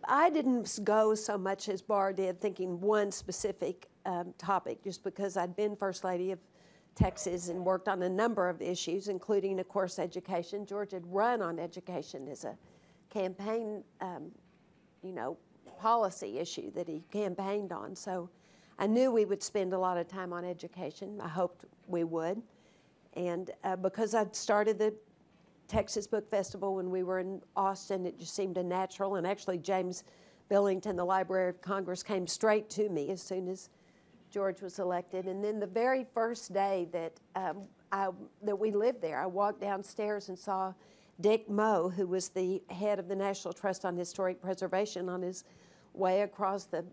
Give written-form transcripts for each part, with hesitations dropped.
I didn't go so much as Barr did, thinking one specific topic, just because I'd been First Lady of Texas and worked on a number of issues, including, of course, education. George had run on education as a campaign, policy issue that he campaigned on. So I knew we would spend a lot of time on education. I hoped we would. And because I'd started the Texas Book Festival when we were in Austin, it just seemed a natural. And actually, James Billington, the Library of Congress, came straight to me as soon as George was elected. And then the very first day that that we lived there, I walked downstairs and saw Dick Moe, who was the head of the National Trust on Historic Preservation, on his way across the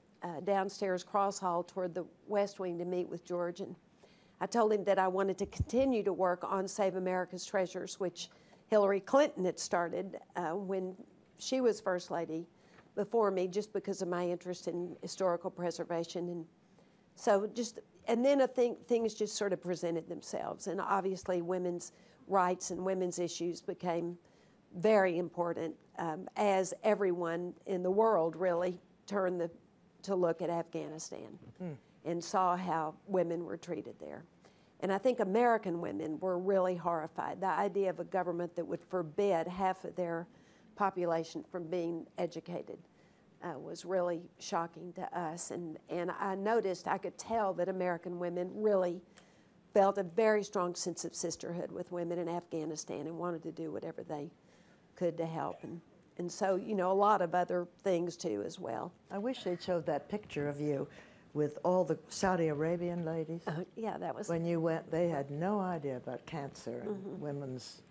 downstairs cross hall toward the West Wing to meet with George. And I told him that I wanted to continue to work on Save America's Treasures, which Hillary Clinton had started when she was First Lady before me, just because of my interest in historical preservation. And so and then I think things just sort of presented themselves. And obviously women's rights and women's issues became very important as everyone in the world really turned to look at Afghanistan and saw how women were treated there. And I think American women were really horrified. The idea of a government that would forbid half of their population from being educated was really shocking to us. And I noticed, I could tell that American women really felt a very strong sense of sisterhood with women in Afghanistan and wanted to do whatever they could to help. And so, a lot of other things too as well. I wish they'd showed that picture of you with all the Saudi Arabian ladies. Yeah, that was... When you went, they had no idea about cancer and women's...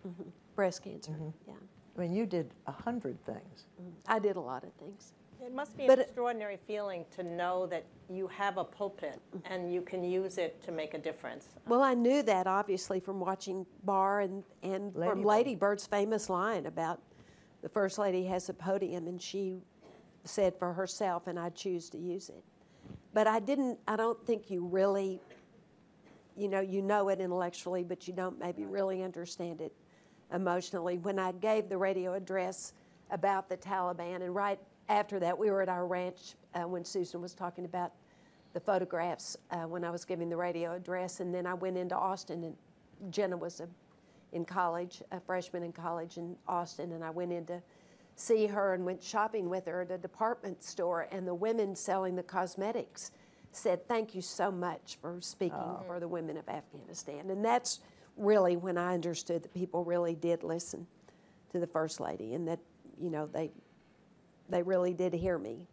breast cancer, yeah. I mean, you did 100 things. I did a lot of things. It must be an extraordinary feeling to know that you have a pulpit and you can use it to make a difference. Well, I knew that, obviously, from watching Barr and from Lady Bird's famous line about the First Lady has a podium, and she said for herself, and I choose to use it. But I don't think you really, you know it intellectually, but you don't maybe really understand it emotionally. When I gave the radio address about the Taliban, and right after that, we were at our ranch when Susan was talking about the photographs when I was giving the radio address, and then I went into Austin, and Jenna was in college, a freshman in college in Austin, and I went in to see her and went shopping with her at a department store, and the women selling the cosmetics said, "Thank you so much for speaking for the women of Afghanistan." And that's really when I understood that people really did listen to the First Lady, and that, they really did hear me.